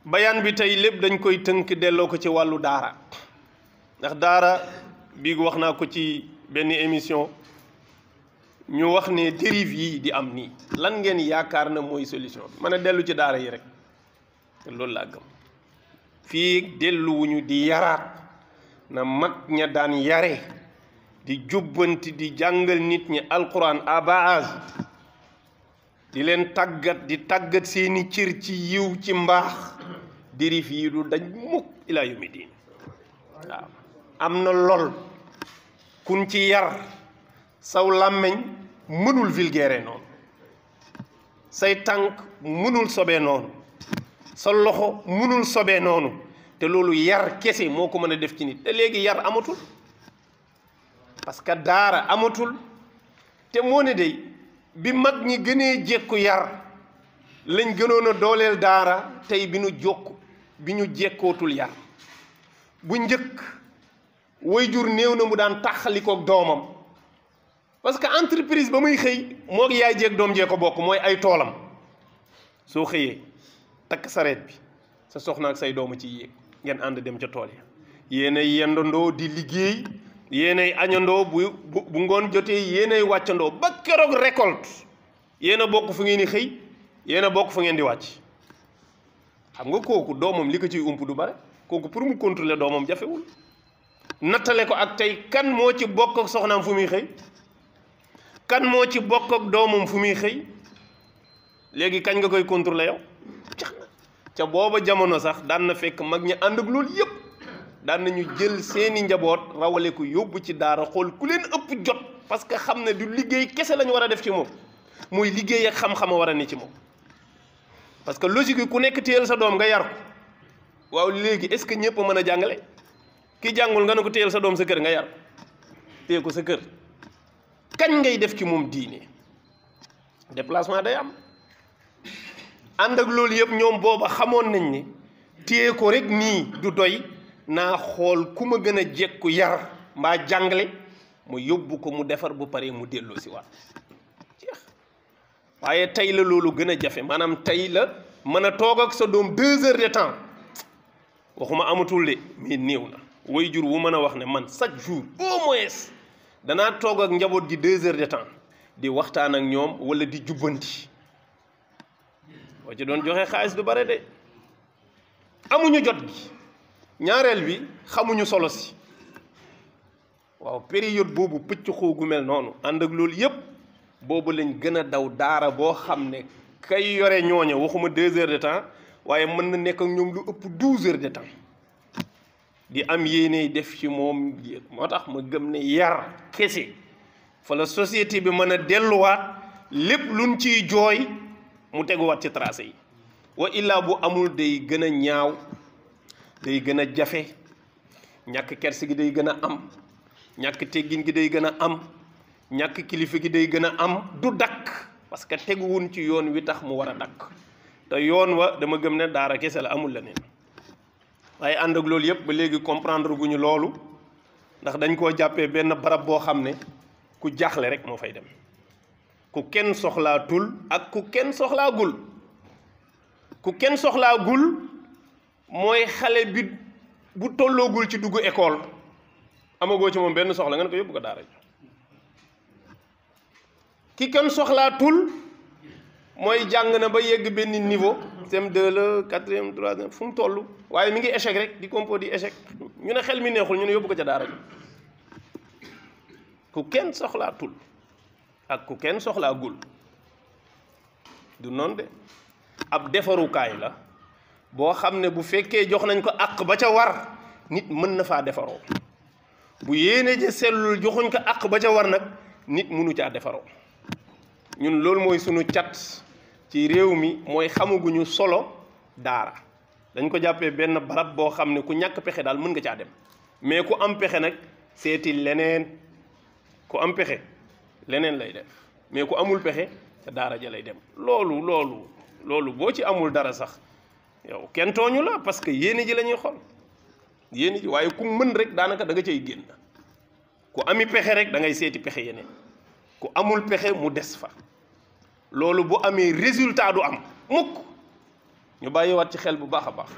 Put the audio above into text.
bayaan bi tey lépp dañ koy tënk delloo ko ci wàllu daara ndax daara bii wax naa ko ci benn émission ñu wax ne dérive yi di am nii lan ngeen yaakaar na mooy solution bi mën a dellu ci daara yi rek te loolu laa gëm fii delluwuñu di yaraat na mag ña daan yare di jubbanti di jàngal nit ñi alquran à base di leen tàggat di tàggat seeni cër ci yiw ci mbaax dérive yi du dañ mukk ilaa yawmi diin waaw am na lool kun ci yar saw làmmeñ mënul vulgaire noonu say tànk mënul sobee noonu sa loxo mënul sobee noonu te loolu yar kese moo ko mën a def ci nit te léegi yar amatul parce que daara amatul te moo ne day bi mag ñi gënee jekku yar lañ gënoon a dooleel daara tey bi ñu jekkootul yar bu njëkk waajur néew na mu daan taxalikook doomam parce que entreprise ba muy xëy moo yaay jeeg doom jee ko bokk mooy ay toolam soo xëyee takk sareet bi sa soxna ak say dooma ci yéeg ngeen ànd dem ca tool ya yéenay yendandoo di liggéey yéenay añandoo bu ngoon jotee yéenay wàccandoo ba keroog récolte yéen a bokk fu ngeen di xëy yéen a bokk fu ngeen di wàcc xam nga kooku doomam li ko ciy ump du bare kooku pour mu contrôler doomam jafewul nattale ko ak tey kan moo ci bokk ak soxnaam fu muy xëy kan moo ci bokk ak doomam fu muy xëy léegi kañ nga koy contrôler yow ca booba jamono sax daan na fekk mag ñi ànd ak loolu yëpp daan nañu jël seeni njaboot rawale ko yóbbu ci daara xool ku leen ëpp jot parce que xam ne du liggéey kese lañu war a def ci moom mooy liggéey ak xam-xama war a ne ci moom parce que logique yi ku nekk téyel sa doom nga yar ko waaw léegi est-ce que ñëpp a mën a jàngale ki jàngul nga ne ko téyel sa doom sa kër nga yar téye ko sa kër kañ ngay def ci moom diine déplacement day am ànd ak loolu yëpp ñoom booba xamoon nañ ni téye ko rek nii du doy naa xool ku ma gën a jekku yar mbaa jàngale mu yóbbu ko mu defar bu paree mu delloo si waat jeex waaye tey la loolu gën a jafe maanaam tey la mën a toog ak sa doom 2 heures de temps waxuma amatul de mais néew na waajur wu mën a wax ne man chaque jour au moins danaa toog ak njaboot gi 2 heures de temps di waxtaan ak ñoom wala di jubbanti boo ci doon joxe xaalis du bare de amuñu jot gi ñaareel bi xamuñu solo si waaw période boobu pëcc xoogu mel noonu ànd ak loolu yëpp boobu lañ gën a daw daara boo xam ne kay yore ñooña waxuma 2 heures de temps waaye mën na nekk ak ñoom lu ëpp 12 heures de temps di am yéene def ci moom moo tax ma gëm ne yar kese fa la société bi mën a delluwaat lépp luñ ciy jooy mu teguwaat ci tracé yi wa illaa bu amul day gën a ñaaw day gën a jafe ñàkk kerse gi day gën a am ñàkk teggin gi day gën a am ñàkk kilifa gi day gën a am du dakk parce que teguwun ci yoon wi tax mu war a dakk te yoon wa dama gëm ne daara kese la amul leneen waaye ànd ak loolu yëpp ba léegi comprendre guñu loolu ndax dañ koo jàppee benn barab boo xam ne ku jaaxle rek moo fay dem ku kenn soxlaa tul ak ku kenn soxlaa gul ku kenn soxlaa gul mooy xale bi bu tolloogul ci dugg école amagoo ci moom benn soxla nga ne ko yóbbu ko daara ji ki kenn soxlaa tul mooy jàng na ba yegg benn niveau CM2 la 4e 3e fu mu toll waaye mi ngi échec rek di compo di échec ñu ne xel mi neexul ñu ne yóbbu ko ca daara ji ku kenn soxlaa tul ak ku kenn soxlaa gul du noonu de ab defarukaay la boo xam ne bu fekkee jox nañ ko àq ba ca war nit mën na faa defaroo bu yéene ja sellul joxuñ ko àq ba ca war nag nit mënu caa defaroo ñun loolu mooy sunu cat ci réew mi mooy xamaguñu solo daara dañ ko jàppee benn barab boo xam ne ku ñàkk pexe daal mën nga caa dem mais ku am pexe nag seeti leneen ku am pexe leneen lay def mais ku amul pexe ca daara ja lay dem loolu boo ci amul dara sax yow kenn tooñu la parce que yéene ji la ñuy xool yéene ji waaye ku mën rek daanaka da nga cay génn ku ami pexe rek da ngay seeti pexe yeneen ku amul pexe mu des fa loolu bu amee résultat du am mukk ñu bàyyiwaat ci xel bu baax a baax